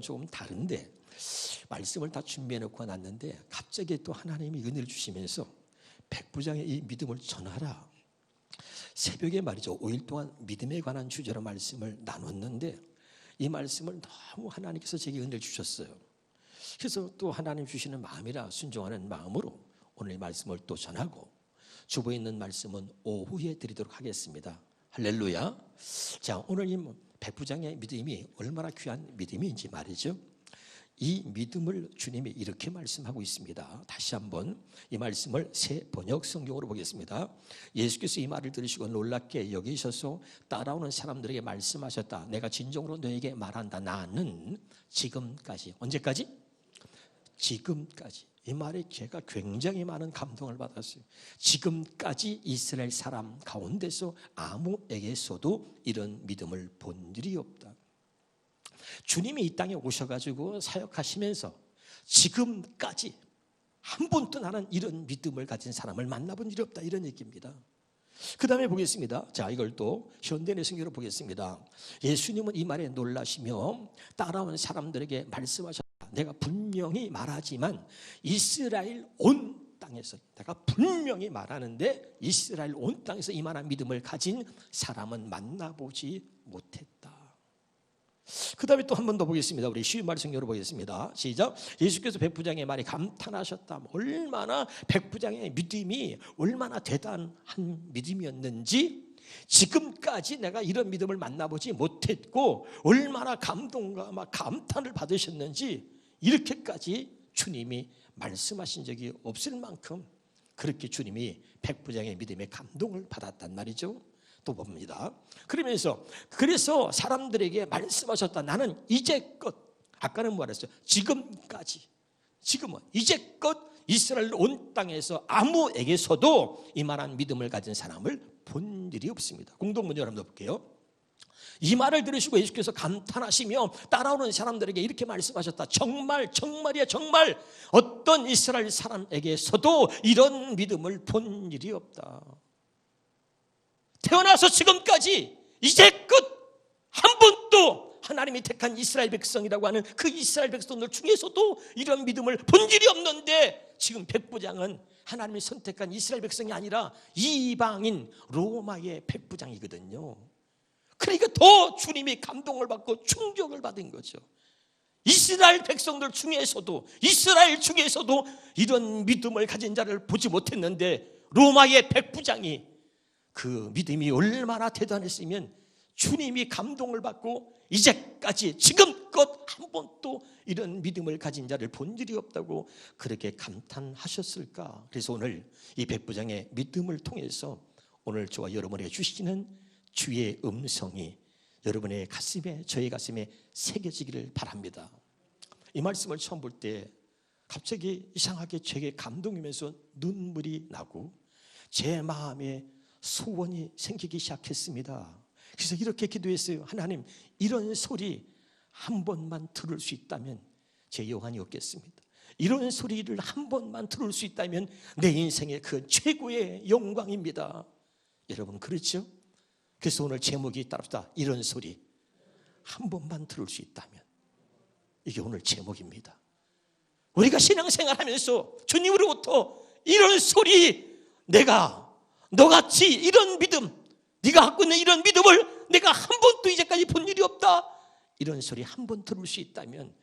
조금 다른데 말씀을 다 준비해 놓고 놨는데 갑자기 또 하나님이 은혜를 주시면서 백부장의 이 믿음을 전하라. 새벽에 말이죠. 5일 동안 믿음에 관한 주제로 말씀을 나눴는데 이 말씀을 너무 하나님께서 제게 은혜를 주셨어요. 그래서 또 하나님 주시는 마음이라 순종하는 마음으로 오늘 이 말씀을 또 전하고 주보에 있는 말씀은 오후에 드리도록 하겠습니다. 할렐루야. 자, 오늘 이 백부장의 믿음이 얼마나 귀한 믿음인지 말이죠. 이 믿음을 주님이 이렇게 말씀하고 있습니다. 다시 한번 이 말씀을 새 번역 성경으로 보겠습니다. 예수께서 이 말을 들으시고 놀랍게 여기셔서 따라오는 사람들에게 말씀하셨다. 내가 진정으로 너에게 말한다. 나는 지금까지, 언제까지? 지금까지. 이 말에 제가 굉장히 많은 감동을 받았어요. 지금까지 이스라엘 사람 가운데서 아무에게서도 이런 믿음을 본 일이 없다. 주님이 이 땅에 오셔가지고 사역하시면서 지금까지 한 번도 나는 이런 믿음을 가진 사람을 만나본 일이 없다, 이런 얘기입니다. 그 다음에 보겠습니다. 자, 이걸 또 현대의 성경으로 보겠습니다. 예수님은 이 말에 놀라시며 따라온 사람들에게 말씀하셨다. 내가 분명히 말하지만 이스라엘 온 땅에서, 내가 분명히 말하는데 이스라엘 온 땅에서 이만한 믿음을 가진 사람은 만나보지 못했다. 그 다음에 또 한 번 더 보겠습니다. 우리 쉬운 말 성경으로 보겠습니다. 시작. 예수께서 백부장의 말에 감탄하셨다. 얼마나 백부장의 믿음이 얼마나 대단한 믿음이었는지, 지금까지 내가 이런 믿음을 만나보지 못했고 얼마나 감동과 막 감탄을 받으셨는지 이렇게까지 주님이 말씀하신 적이 없을 만큼 그렇게 주님이 백부장의 믿음에 감동을 받았단 말이죠. 또 봅니다. 그러면서 그래서 사람들에게 말씀하셨다. 나는 이제껏, 아까는 뭐랬어요? 지금까지, 지금은 이제껏 이스라엘 온 땅에서 아무에게서도 이만한 믿음을 가진 사람을 본 일이 없습니다. 공동문제 한번 볼게요. 이 말을 들으시고 예수께서 감탄하시며 따라오는 사람들에게 이렇게 말씀하셨다. 정말, 정말이야, 정말 어떤 이스라엘 사람에게서도 이런 믿음을 본 일이 없다. 태어나서 지금까지 이제껏 한 번도 하나님이 택한 이스라엘 백성이라고 하는 그 이스라엘 백성들 중에서도 이런 믿음을 본 일이 없는데, 지금 백부장은 하나님이 선택한 이스라엘 백성이 아니라 이방인 로마의 백부장이거든요. 그러니까 더 주님이 감동을 받고 충격을 받은 거죠. 이스라엘 백성들 중에서도, 이스라엘 중에서도 이런 믿음을 가진 자를 보지 못했는데 로마의 백부장이 그 믿음이 얼마나 대단했으면 주님이 감동을 받고 이제까지 지금껏 한 번도 이런 믿음을 가진 자를 본 일이 없다고 그렇게 감탄하셨을까. 그래서 오늘 이 백부장의 믿음을 통해서 오늘 저와 여러분에게 주시는 주의 음성이 여러분의 가슴에, 저의 가슴에 새겨지기를 바랍니다. 이 말씀을 처음 볼 때 갑자기 이상하게 제게 감동이면서 눈물이 나고 제 마음에 소원이 생기기 시작했습니다. 그래서 이렇게 기도했어요. 하나님, 이런 소리 한 번만 들을 수 있다면 제 여한이 없겠습니다. 이런 소리를 한 번만 들을 수 있다면 내 인생의 그 최고의 영광입니다. 여러분, 그렇죠? 그래서 오늘 제목이 따릅니다. 이런 소리 한 번만 들을 수 있다면. 이게 오늘 제목입니다. 우리가 신앙생활하면서 주님으로부터 이런 소리, 내가 너같이 이런 믿음, 네가 갖고 있는 이런 믿음을 내가 한 번도 이제까지 본 일이 없다, 이런 소리 한 번 들을 수 있다면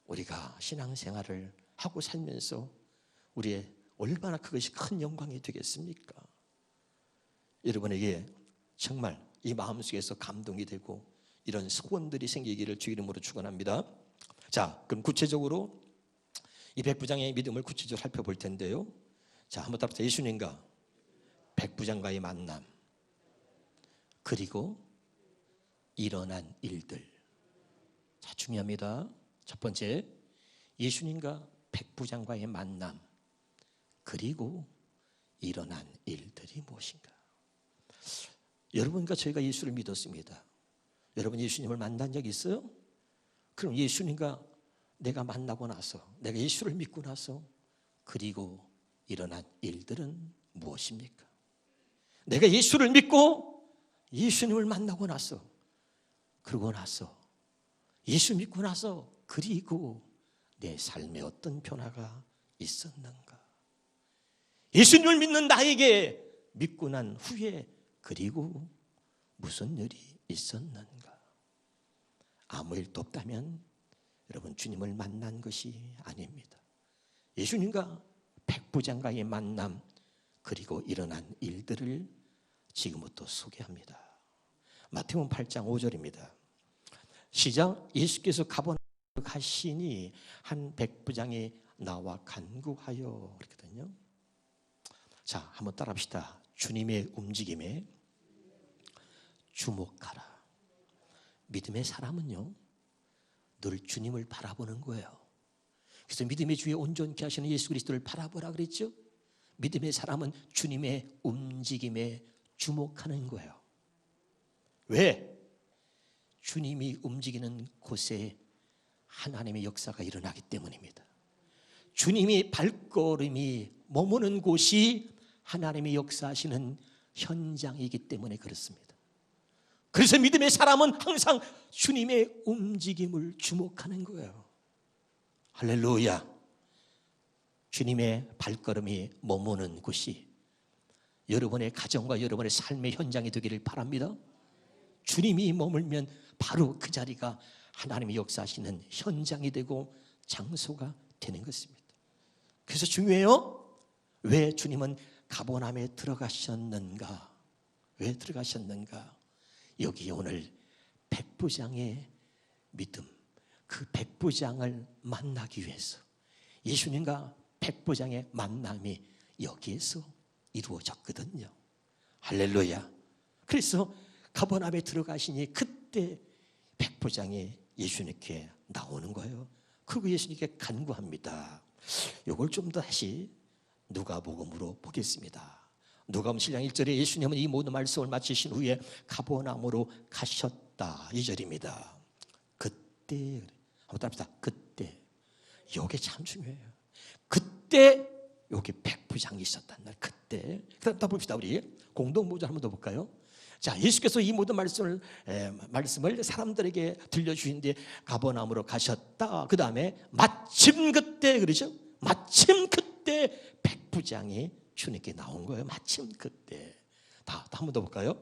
우리가 신앙생활을 하고 살면서 우리의 얼마나 그것이 큰 영광이 되겠습니까? 여러분에게 정말 이 마음속에서 감동이 되고 이런 소원들이 생기기를 주 이름으로 축원합니다. 자, 그럼 구체적으로 이 백부장의 믿음을 구체적으로 살펴볼 텐데요. 자, 한번 답합시다. 예수님과 백부장과의 만남, 그리고 일어난 일들. 자, 중요합니다. 첫 번째, 예수님과 백부장과의 만남, 그리고 일어난 일들이 무엇인가? 여러분과 저희가 예수를 믿었습니다. 여러분 예수님을 만난 적 있어요? 그럼 예수님과 내가 만나고 나서, 내가 예수를 믿고 나서 그리고 일어난 일들은 무엇입니까? 내가 예수를 믿고 예수님을 만나고 나서, 그러고 나서, 예수 믿고 나서 그리고 내 삶에 어떤 변화가 있었는가? 예수님을 믿는 나에게 믿고 난 후에 그리고 무슨 일이 있었는가? 아무 일도 없다면 여러분 주님을 만난 것이 아닙니다. 예수님과 백부장과의 만남 그리고 일어난 일들을 지금부터 소개합니다. 마태복음 8장 5절입니다. 시작. 예수께서 가버나움으로 가시니 한 백부장이 나와 간구하여 그랬거든요. 자, 한번 따라합시다. 주님의 움직임에 주목하라. 믿음의 사람은요, 늘 주님을 바라보는 거예요. 그래서 믿음의 주에 온전케 하시는 예수 그리스도를 바라보라 그랬죠. 믿음의 사람은 주님의 움직임에 주목하는 거예요. 왜? 주님이 움직이는 곳에 하나님의 역사가 일어나기 때문입니다. 주님이 발걸음이 머무는 곳이 하나님의 역사하시는 현장이기 때문에 그렇습니다. 그래서 믿음의 사람은 항상 주님의 움직임을 주목하는 거예요. 할렐루야. 주님의 발걸음이 머무는 곳이 여러분의 가정과 여러분의 삶의 현장이 되기를 바랍니다. 주님이 머물면 바로 그 자리가 하나님의 역사하시는 현장이 되고 장소가 되는 것입니다. 그래서 중요해요. 왜 주님은 가버나움에 들어가셨는가? 왜 들어가셨는가? 여기 오늘 백부장의 믿음, 그 백부장을 만나기 위해서 예수님과 백부장의 만남이 여기에서 이루어졌거든요. 할렐루야. 그래서 가버나움에 들어가시니 그때 백부장이 예수님께 나오는 거예요. 그리고 예수님께 간구합니다. 이걸 좀 더 다시 누가복음으로 보겠습니다. 누가복음 7장 1절에 예수님은 이 모든 말씀을 마치신 후에 가버나움으로 가셨다. 2절입니다. 그때, 한번 따라합시다. 그때. 이게 참 중요해요. 그때 여기 백부장이 있었단 날. 그때. 그다음 다 봅시다. 우리 공동모전 한번 더 볼까요? 자, 예수께서 이 모든 말씀을 사람들에게 들려주신데 가버나움으로 가셨다. 그 다음에 마침 그때, 그러죠? 마침 그때 백부장이 주님께 나온 거예요. 마침 그때. 다 한 번 더 볼까요?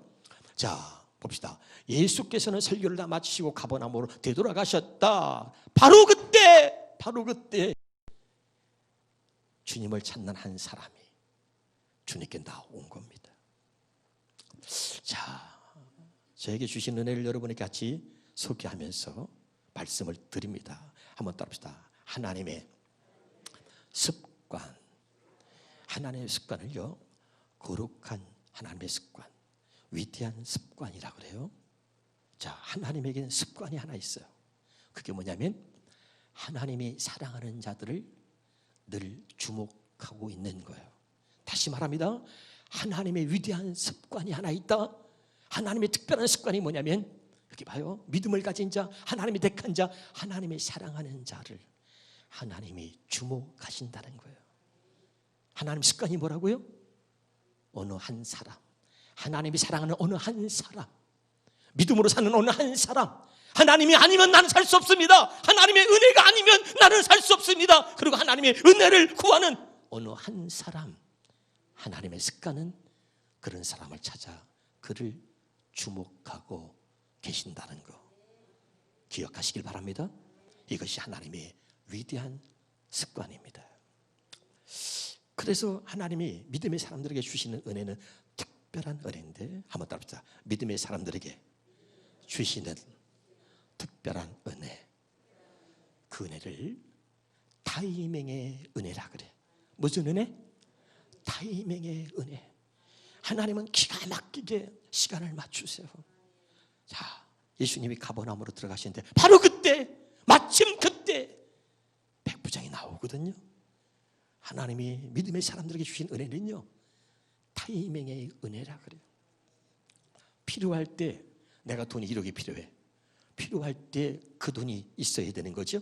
자, 봅시다. 예수께서는 설교를 다 마치시고 가버나움으로 되돌아가셨다. 바로 그때 주님을 찾는 한 사람이 주님께 나온 겁니다. 자, 저에게 주신 은혜를 여러분에게 같이 소개하면서 말씀을 드립니다. 한번 따라합시다. 하나님의 습관. 하나님의 습관을요, 거룩한 하나님의 습관, 위대한 습관이라고 그래요. 자, 하나님에게는 습관이 하나 있어요. 그게 뭐냐면 하나님이 사랑하는 자들을 늘 주목하고 있는 거예요. 다시 말합니다. 하나님의 위대한 습관이 하나 있다. 하나님의 특별한 습관이 뭐냐면 여기 봐요. 믿음을 가진 자, 하나님의 택한 자, 하나님의 사랑하는 자를 하나님이 주목하신다는 거예요. 하나님 습관이 뭐라고요? 어느 한 사람, 하나님이 사랑하는 어느 한 사람, 믿음으로 사는 어느 한 사람, 하나님이 아니면 나는 살 수 없습니다. 하나님의 은혜가 아니면 나는 살 수 없습니다. 그리고 하나님의 은혜를 구하는 어느 한 사람, 하나님의 습관은 그런 사람을 찾아 그를 주목하고 계신다는 거 기억하시길 바랍니다. 이것이 하나님의 위대한 습관입니다. 그래서 하나님이 믿음의 사람들에게 주시는 은혜는 특별한 은혜인데, 한번 따라합시다. 믿음의 사람들에게 주시는 특별한 은혜, 그 은혜를 타이밍의 은혜라 그래. 무슨 은혜? 타이밍의 은혜. 하나님은 기가 막히게 시간을 맞추세요. 자, 예수님이 가버나움으로 들어가시는데 바로 그때, 마침 그때 백부장이 나오거든요. 하나님이 믿음의 사람들에게 주신 은혜는요, 타이밍의 은혜라 그래요. 필요할 때, 내가 돈이 1억이 필요해. 필요할 때 그 돈이 있어야 되는 거죠.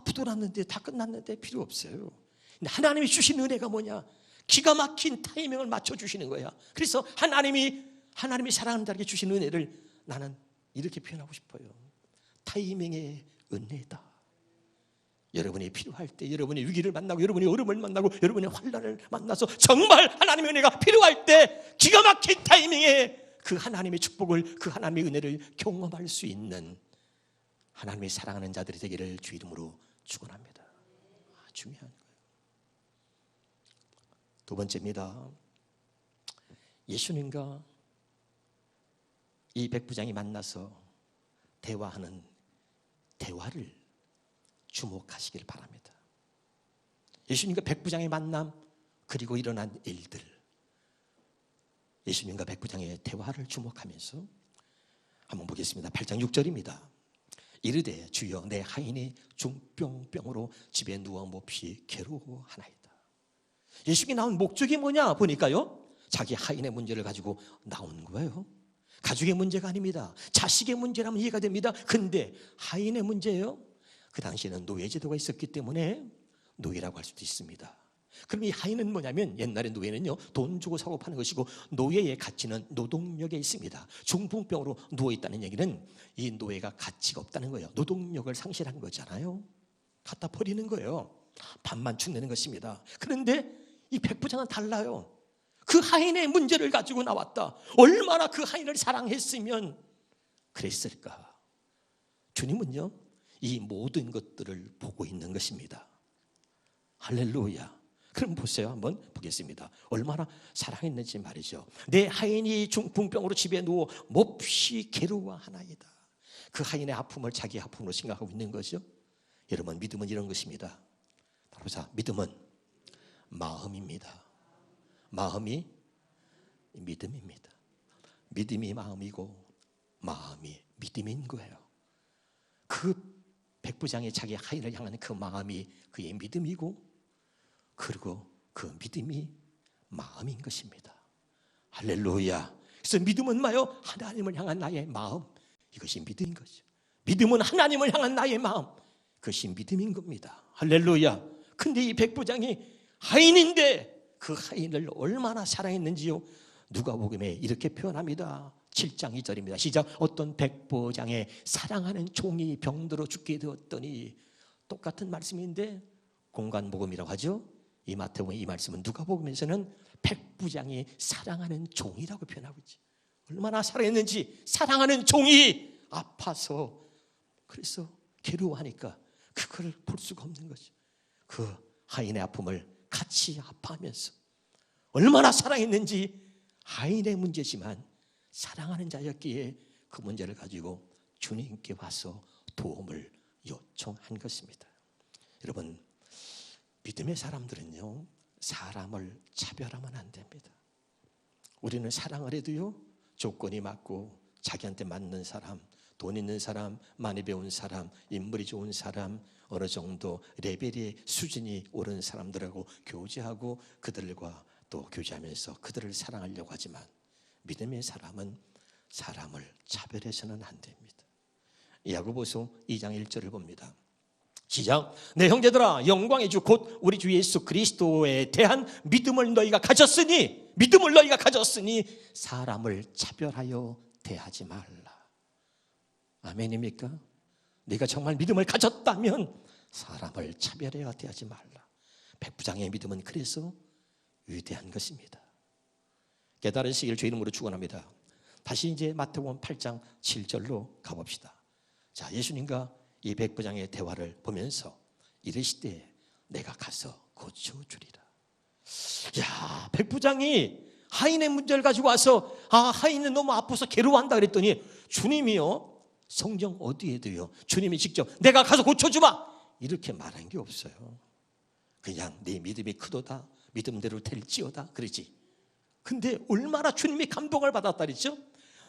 부도났는데 다 끝났는데 필요 없어요. 근데 하나님이 주신 은혜가 뭐냐? 기가 막힌 타이밍을 맞춰주시는 거야. 그래서 하나님이 사랑하는 자에게 주신 은혜를 나는 이렇게 표현하고 싶어요. 타이밍의 은혜다. 여러분이 필요할 때, 여러분이 위기를 만나고, 여러분이 어려움을 만나고, 여러분이 환난을 만나서 정말 하나님의 은혜가 필요할 때 기가 막힌 타이밍에 그 하나님의 축복을, 그 하나님의 은혜를 경험할 수 있는 하나님의 사랑하는 자들이 되기를 주 이름으로 축원합니다. 중요한 거예요. 두 번째입니다. 예수님과 이 백부장이 만나서 대화하는 대화를 주목하시길 바랍니다. 예수님과 백부장의 만남, 그리고 일어난 일들, 예수님과 백부장의 대화를 주목하면서 한번 보겠습니다. 8장 6절입니다. 이르되 주여 내 하인이 중병병으로 집에 누워 몹시 괴로워하나이다. 예수님이 나온 목적이 뭐냐 보니까요, 자기 하인의 문제를 가지고 나온 거예요. 가족의 문제가 아닙니다. 자식의 문제라면 이해가 됩니다. 근데 하인의 문제예요. 그 당시에는 노예제도가 있었기 때문에 노예라고 할 수도 있습니다. 그럼 이 하인은 뭐냐면, 옛날에 노예는요 돈 주고 사고 파는 것이고, 노예의 가치는 노동력에 있습니다. 중풍병으로 누워있다는 얘기는 이 노예가 가치가 없다는 거예요. 노동력을 상실한 거잖아요. 갖다 버리는 거예요. 밥만 축내는 것입니다. 그런데 이 백부장은 달라요. 그 하인의 문제를 가지고 나왔다. 얼마나 그 하인을 사랑했으면 그랬을까. 주님은요 이 모든 것들을 보고 있는 것입니다. 할렐루야. 그럼 보세요. 한번 보겠습니다. 얼마나 사랑했는지 말이죠. 내 하인이 중풍병으로 집에 누워 몹시 괴로워하나이다. 그 하인의 아픔을 자기 아픔으로 생각하고 있는 거죠. 여러분, 믿음은 이런 것입니다. 바로 자, 믿음은 마음입니다. 마음이 믿음입니다. 믿음이 마음이고 마음이 믿음인 거예요. 그 백부장이 자기 하인을 향하는 그 마음이 그의 믿음이고, 그리고 그 믿음이 마음인 것입니다. 할렐루야. 그래서 믿음은 뭐요? 하나님을 향한 나의 마음, 이것이 믿음인 거죠. 믿음은 하나님을 향한 나의 마음, 그것이 믿음인 겁니다. 할렐루야. 근데 이 백부장이 하인인데 그 하인을 얼마나 사랑했는지요, 누가복음에 이렇게 표현합니다. 7장 2절입니다. 시작. 어떤 백부장의 사랑하는 종이 병들어 죽게 되었더니, 똑같은 말씀인데 공간복음이라고 하죠. 이 마태복음, 이 말씀은 누가복음에서는 백부장이 사랑하는 종이라고 표현하고 있지. 얼마나 사랑했는지. 사랑하는 종이 아파서, 그래서 괴로워하니까 그걸 볼 수가 없는 거죠. 그 하인의 아픔을 같이 아파하면서 얼마나 사랑했는지. 하인의 문제지만 사랑하는 자였기에 그 문제를 가지고 주님께 와서 도움을 요청한 것입니다. 여러분, 믿음의 사람들은요 사람을 차별하면 안 됩니다. 우리는 사랑을 해도요 조건이 맞고 자기한테 맞는 사람, 돈 있는 사람, 많이 배운 사람, 인물이 좋은 사람, 어느 정도 레벨의 수준이 오른 사람들하고 교제하고 그들과 또 교제하면서 그들을 사랑하려고 하지만, 믿음의 사람은 사람을 차별해서는 안 됩니다. 야고보서 2장 1절을 봅니다. 시작. 내 형제들아, 영광의 주 곧 우리 주 예수 그리스도에 대한 믿음을 너희가 가졌으니 사람을 차별하여 대하지 말라. 아멘입니까? 네가 정말 믿음을 가졌다면 사람을 차별하여 대하지 말라. 백부장의 믿음은 그래서 위대한 것입니다. 깨달으시기를 주 이름으로 축원합니다. 다시 이제 마태복음 8장 7절로 가봅시다. 자, 예수님과 이 백부장의 대화를 보면서 이르시되 내가 가서 고쳐주리라. 야, 백부장이 하인의 문제를 가지고 와서 하인은 너무 아파서 괴로워한다 그랬더니, 주님이요 성경 어디에도요 주님이 직접 내가 가서 고쳐주마 이렇게 말한 게 없어요. 그냥 네 믿음이 크도다, 믿음대로 될지어다 그러지. 근데 얼마나 주님이 감동을 받았다 그랬죠?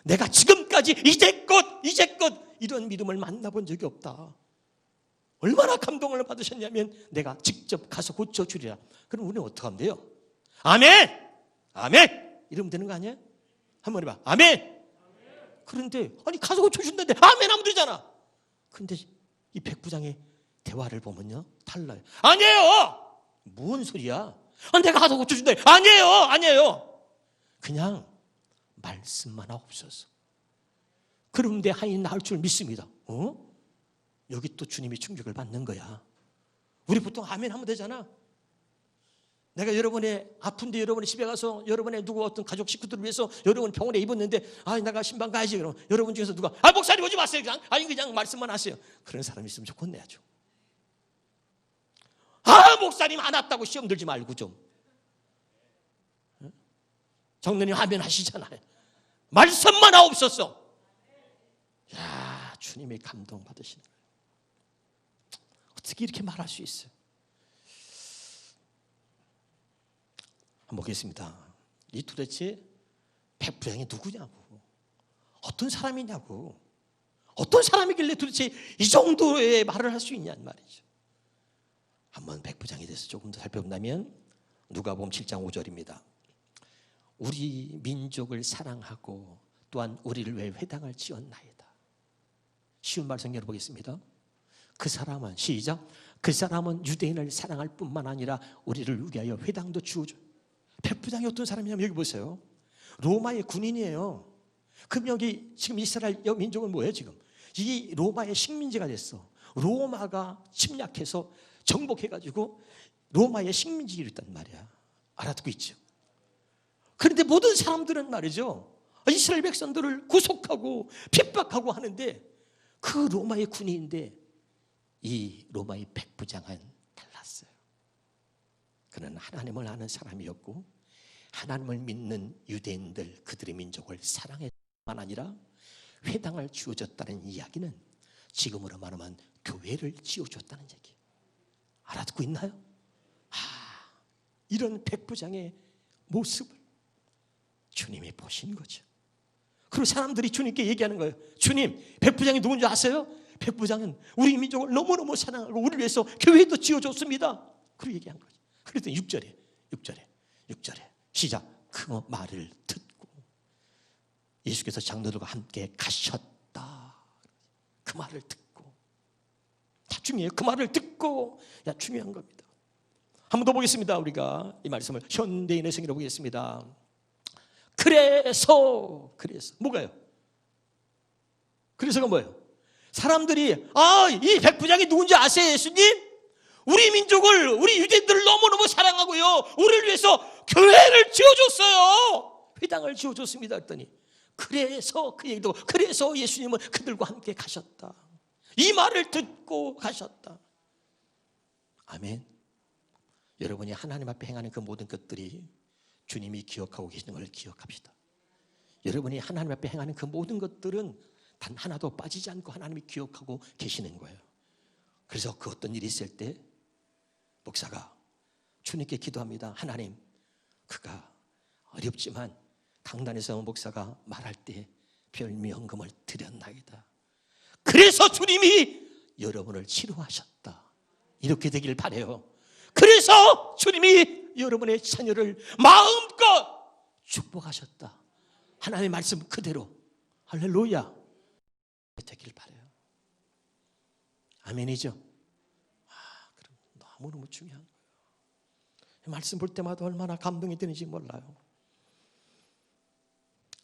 내가 지금까지 이제껏 이런 믿음을 만나본 적이 없다. 얼마나 감동을 받으셨냐면 내가 직접 가서 고쳐주리라. 그럼 우리는 어떻게 하면 돼요? 아멘! 아멘! 이러면 되는 거 아니에요? 한번 해봐. 아멘! 그런데 아니 가서 고쳐준다는데 아멘 하면 되잖아. 그런데 이 백부장의 대화를 보면요 달라요. 아니에요! 뭔 소리야? 내가 가서 고쳐준다. 아니에요! 그냥 말씀만 하옵소서. 그럼 내 하인 나을 줄 믿습니다. 여기 또 주님이 충격을 받는 거야. 우리 보통 아멘 하면 되잖아. 내가 여러분의 아픈데 여러분의 집에 가서 여러분의 누구 어떤 가족 식구들을 위해서 여러분 병원에 입었는데 내가 신방 가야지. 그럼 여러분 중에서 누가 목사님 오지 마세요. 그냥 말씀만 하세요. 그런 사람이 있으면 좀 혼내야죠. 목사님 안 왔다고 시험 들지 말고 좀. 정론님 아멘 하시잖아요. 말씀만 하옵소서. 야, 주님의 감동 받으시는 거예요. 어떻게 이렇게 말할 수 있어요? 한번 보겠습니다. 이 도대체 백부장이 누구냐고, 어떤 사람이냐고, 어떤 사람이길래 도대체 이 정도의 말을 할 수 있냐는 말이죠. 한번 백부장에 대해서 조금 더 살펴본다면 누가복음 7장 5절입니다. 우리 민족을 사랑하고 또한 우리를 위해 회당을 지었나이다. 쉬운 말씀 열어보겠습니다. 그 사람은, 시작, 그 사람은 유대인을 사랑할 뿐만 아니라 우리를 위하여 회당도 지어줘. 백부장이 어떤 사람이냐면 여기 보세요. 로마의 군인이에요. 그럼 여기 지금 이스라엘 민족은 뭐예요? 지금 이 로마의 식민지가 됐어. 로마가 침략해서 정복해가지고 로마의 식민지가 됐단 말이야. 알아듣고 있죠? 그런데 모든 사람들은 말이죠, 이스라엘 백성들을 구속하고 핍박하고 하는데 그 로마의 군인인데 이 로마의 백부장은 달랐어요. 그는 하나님을 아는 사람이었고 하나님을 믿는 유대인들, 그들의 민족을 사랑했을 뿐만 아니라 회당을 지어줬다는 이야기는 지금으로 말하면 교회를 지어줬다는 얘기예요. 알아듣고 있나요? 이런 백부장의 모습을 주님이 보신 거죠. 그리고 사람들이 주님께 얘기하는 거예요. 주님, 백부장이 누군지 아세요? 백부장은 우리 민족을 너무너무 사랑하고 우리를 위해서 교회도 지어줬습니다. 그리고 얘기한 거죠. 그랬더니 6절에 시작. 그 말을 듣고 예수께서 장로들과 함께 가셨다. 그 말을 듣고, 다 중요해요. 그 말을 듣고, 중요한 겁니다. 한 번 더 보겠습니다. 우리가 이 말씀을 현대인의 성의로 보겠습니다. 그래서 뭐가요? 그래서가 뭐예요? 사람들이 이 백부장이 누군지 아세요, 예수님? 우리 민족을, 우리 유대인들을 너무너무 사랑하고요, 우리를 위해서 교회를 지어줬어요. 회당을 지어줬습니다. 했더니 그래서 그 얘기도, 그래서 예수님은 그들과 함께 가셨다. 이 말을 듣고 가셨다. 아멘. 여러분이 하나님 앞에 행하는 그 모든 것들이 주님이 기억하고 계시는 걸 기억합시다. 여러분이 하나님 앞에 행하는 그 모든 것들은 단 하나도 빠지지 않고 하나님이 기억하고 계시는 거예요. 그래서 그 어떤 일이 있을 때 목사가 주님께 기도합니다. 하나님, 그가 어렵지만 강단에서 목사가 말할 때 별미헌금을 드렸나이다. 그래서 주님이 여러분을 치료하셨다. 이렇게 되길 바라요. 그래서 주님이 여러분의 자녀를 마음껏 축복하셨다. 하나님의 말씀 그대로, 할렐루야, 되길 바라요. 아멘이죠? 그럼 너무너무 중요한 거예요. 말씀 볼 때마다 얼마나 감동이 되는지 몰라요.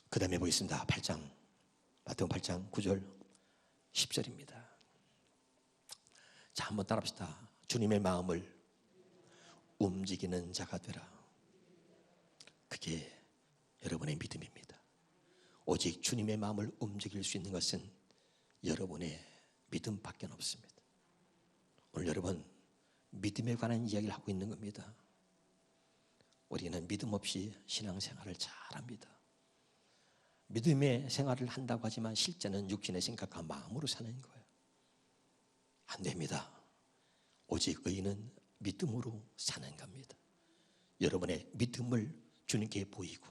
그 다음에 보겠습니다. 8장, 마태복음 8장 9절 10절입니다. 자, 한번 따라합시다. 주님의 마음을 움직이는 자가 되라. 그게 여러분의 믿음입니다. 오직 주님의 마음을 움직일 수 있는 것은 여러분의 믿음밖에 없습니다. 오늘 여러분, 믿음에 관한 이야기를 하고 있는 겁니다. 우리는 믿음 없이 신앙생활을 잘합니다. 믿음의 생활을 한다고 하지만 실제는 육신의 생각과 마음으로 사는 거예요. 안 됩니다. 오직 의인은 믿음으로 사는 겁니다. 여러분의 믿음을 주님께 보이고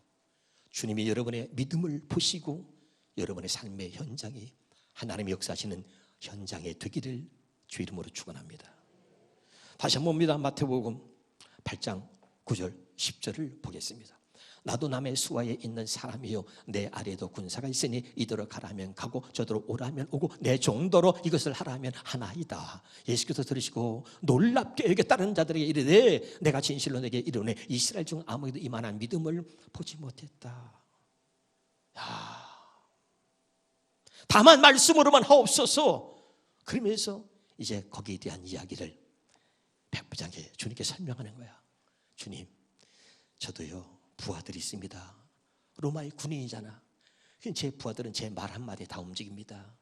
주님이 여러분의 믿음을 보시고 여러분의 삶의 현장이 하나님이 역사하시는 현장에 되기를 주 이름으로 축원합니다. 다시 한번 봅니다. 마태복음 8장 9절 10절을 보겠습니다. 나도 남의 수하에 있는 사람이요 내 아래에도 군사가 있으니 이더러 가라면 가고 저더러 오라면 오고 내 정도로 이것을 하라면 하나이다. 예수께서 들으시고 놀랍게 여겼다는 자들에게 이르되 내가 진실로 내게 이르노니 이스라엘 중 아무에도 이만한 믿음을 보지 못했다. 다만 말씀으로만 하옵소서. 그러면서 이제 거기에 대한 이야기를 백부장에게 주님께 설명하는 거야. 주님, 저도요 부하들이 있습니다. 로마의 군인이잖아. 제 부하들은 제 말 한마디에 다 움직입니다.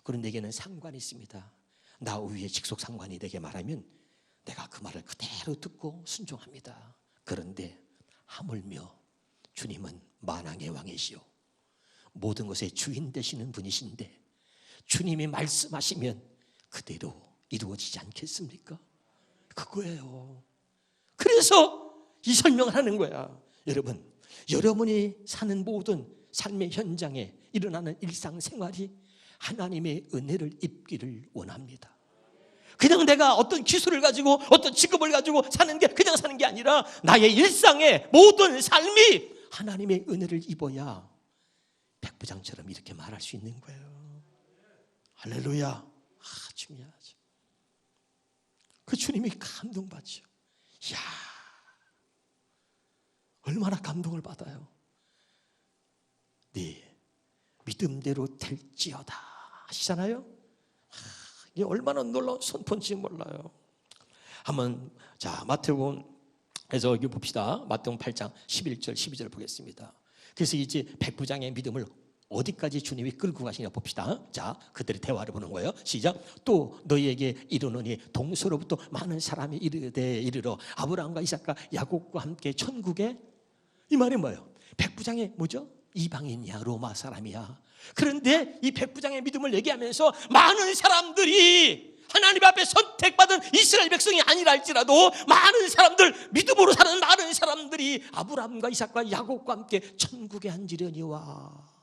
그런데 내게는 상관이 있습니다. 나 위에 직속 상관이 내게 말하면 내가 그 말을 그대로 듣고 순종합니다. 그런데 하물며 주님은 만왕의 왕이시오, 모든 것의 주인 되시는 분이신데 주님이 말씀하시면 그대로 이루어지지 않겠습니까? 그거예요. 그래서 이 설명을 하는 거야. 여러분, 여러분이 사는 모든 삶의 현장에 일어나는 일상생활이 하나님의 은혜를 입기를 원합니다. 그냥 내가 어떤 기술을 가지고 어떤 직업을 가지고 사는 게 그냥 사는 게 아니라 나의 일상의 모든 삶이 하나님의 은혜를 입어야 백부장처럼 이렇게 말할 수 있는 거예요. 할렐루야. 중요하죠. 그 주님이 감동받죠. 이야, 얼마나 감동을 받아요. 네 믿음대로 될지어다 하시잖아요. 이게 얼마나 놀라운 선포인지 몰라요. 한번 자 마태복음에서 여기 봅시다. 마태복음 8장 11절 12절 보겠습니다. 그래서 이제 백부장의 믿음을 어디까지 주님이 끌고 가시냐 봅시다. 자, 그들의 대화를 보는 거예요. 시작. 또 너희에게 이르노니 동서로부터 많은 사람이 이르러 아브라함과 이삭과 야곱과 함께 천국에, 이 말이 뭐예요? 백부장의 뭐죠? 이방인이야, 로마 사람이야. 그런데 이 백부장의 믿음을 얘기하면서 많은 사람들이 하나님 앞에 선택받은 이스라엘 백성이 아니라 할지라도 많은 사람들, 믿음으로 사는 많은 사람들이 아브라함과 이삭과 야곱과 함께 천국에 앉으려니와.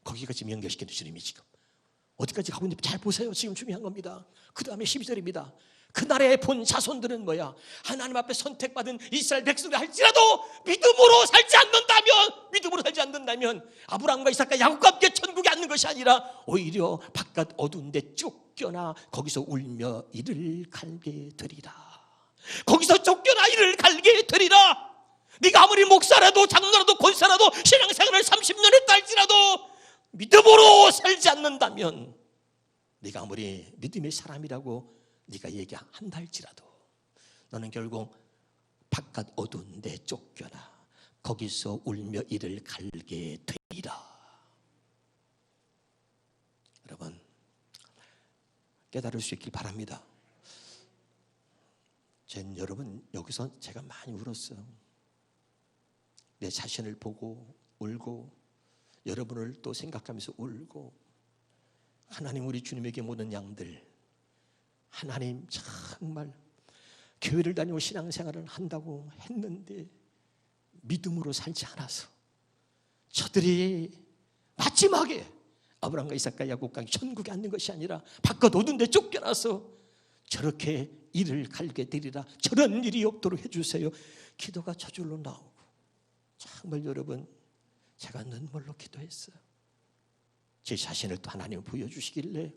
거기가 지금 연결시키는 주님이 지금 어디까지 가고 있는지 잘 보세요. 지금 중요한 겁니다. 그 다음에 12절입니다. 그 나라의 본 자손들은 뭐야? 하나님 앞에 선택받은 이스라엘 백성이 할지라도 믿음으로 살지 않는다면 아브라함과 이삭과 야곱과 함께 천국에 앉는 것이 아니라 오히려 바깥 어두운 데 쫓겨나 거기서 울며 이를 갈게 되리라. 거기서 쫓겨나 이를 갈게 되리라. 네가 아무리 목사라도 장로라도 권사라도 신앙생활을 30년 했다 할지라도 믿음으로 살지 않는다면, 네가 아무리 믿음의 사람이라고 네가 얘기한다 할지라도 너는 결국 바깥 어두운 데 쫓겨나 거기서 울며 이를 갈게 되리라. 여러분, 깨달을 수 있길 바랍니다. 여러분, 여기서 제가 많이 울었어요. 내 자신을 보고 울고 여러분을 또 생각하면서 울고, 하나님 우리 주님에게 모든 양들, 하나님 정말 교회를 다니고 신앙생활을 한다고 했는데 믿음으로 살지 않아서 저들이 마지막에 아브라함과 이삭과 야곱과 천국에 앉는 것이 아니라 바깥 어두운 데 쫓겨나서 저렇게 이를 갈게 되리라. 저런 일이 없도록 해주세요. 기도가 저절로 나오고, 정말 여러분 제가 눈물로 기도했어요. 제 자신을 또 하나님 보여주시길래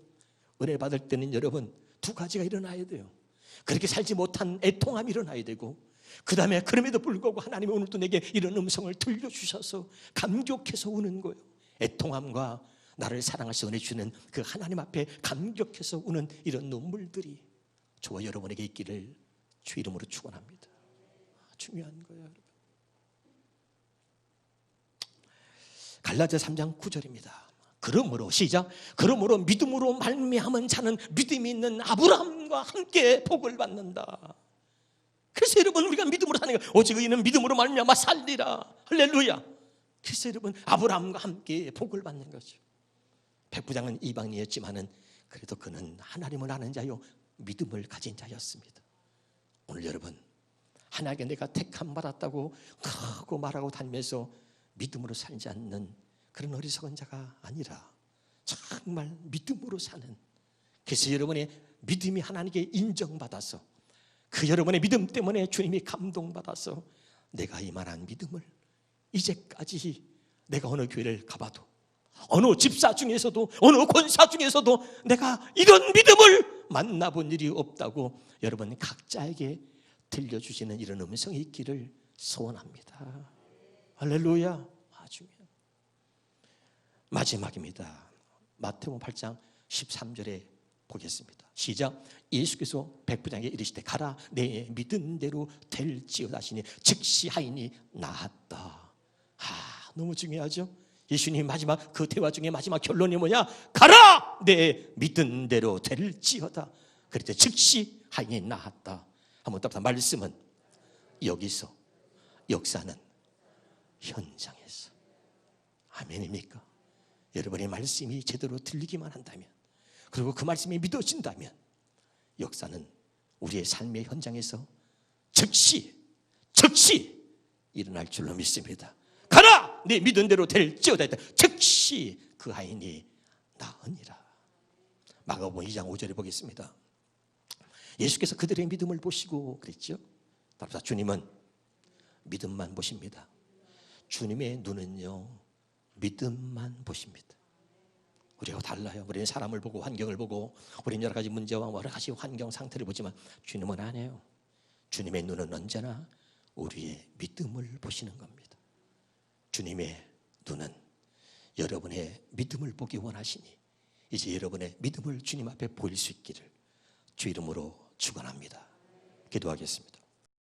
은혜 받을 때는 여러분 두 가지가 일어나야 돼요. 그렇게 살지 못한 애통함이 일어나야 되고, 그 다음에 그럼에도 불구하고 하나님이 오늘 또 내게 이런 음성을 들려주셔서 감격해서 우는 거예요. 애통함과 나를 사랑하셔서 은혜 주는 그 하나님 앞에 감격해서 우는 이런 눈물들이 저와 여러분에게 있기를 주 이름으로 축원합니다. 중요한 거예요, 여러분. 갈라디아 3장 9절입니다. 그러므로 시작. 그러므로 믿음으로 말미암은 자는 믿음이 있는 아브라함과 함께 복을 받는다. 그래서 여러분 우리가 믿음으로 사는 거예요. 오직 의인은 믿음으로 말미암아 살리라. 할렐루야. 그래서 여러분 아브라함과 함께 복을 받는 거죠. 백부장은 이방인이었지만은 그래도 그는 하나님을 아는 자요 믿음을 가진 자였습니다. 오늘 여러분 하나님께 내가 택함 받았다고 크고 말하고 다니면서 믿음으로 살지 않는 그런 어리석은 자가 아니라 정말 믿음으로 사는, 그래서 여러분의 믿음이 하나님께 인정받아서 그 여러분의 믿음 때문에 주님이 감동받아서 내가 이만한 믿음을 이제까지 내가 어느 교회를 가봐도 어느 집사 중에서도 어느 권사 중에서도 내가 이런 믿음을 만나본 일이 없다고 여러분 각자에게 들려주시는 이런 음성이 있기를 소원합니다. 할렐루야. 아주 마지막입니다. 마태복음 8장 13절에 보겠습니다. 시작. 예수께서 백부장에게 이르시되 가라 내 믿은 대로 될지어다 하시니 즉시 하인이 나았다. 너무 중요하죠. 예수님 마지막 그 대화 중에 마지막 결론이 뭐냐? 가라 내 믿은 대로 될지어다. 그랬더니 즉시 하인이 나았다. 한번 답답. 말씀은 여기서, 역사는 현장에서. 아멘입니까? 여러분의 말씀이 제대로 들리기만 한다면, 그리고 그 말씀이 믿어진다면 역사는 우리의 삶의 현장에서 즉시 일어날 줄로 믿습니다. 가라 네 믿은 대로 될지어다 했다. 즉시 그 하인이 나으니라. 마가복음 2장 5절에 보겠습니다. 예수께서 그들의 믿음을 보시고 그랬죠. 따라서 주님은 믿음만 보십니다. 주님의 눈은요 믿음만 보십니다. 우리가 달라요. 우리는 사람을 보고 환경을 보고 우리는 여러 가지 문제와 여러 가지 환경 상태를 보지만 주님은 안 해요. 주님의 눈은 언제나 우리의 믿음을 보시는 겁니다. 주님의 눈은 여러분의 믿음을 보기 원하시니 이제 여러분의 믿음을 주님 앞에 보일 수 있기를 주 이름으로 축원합니다. 기도하겠습니다.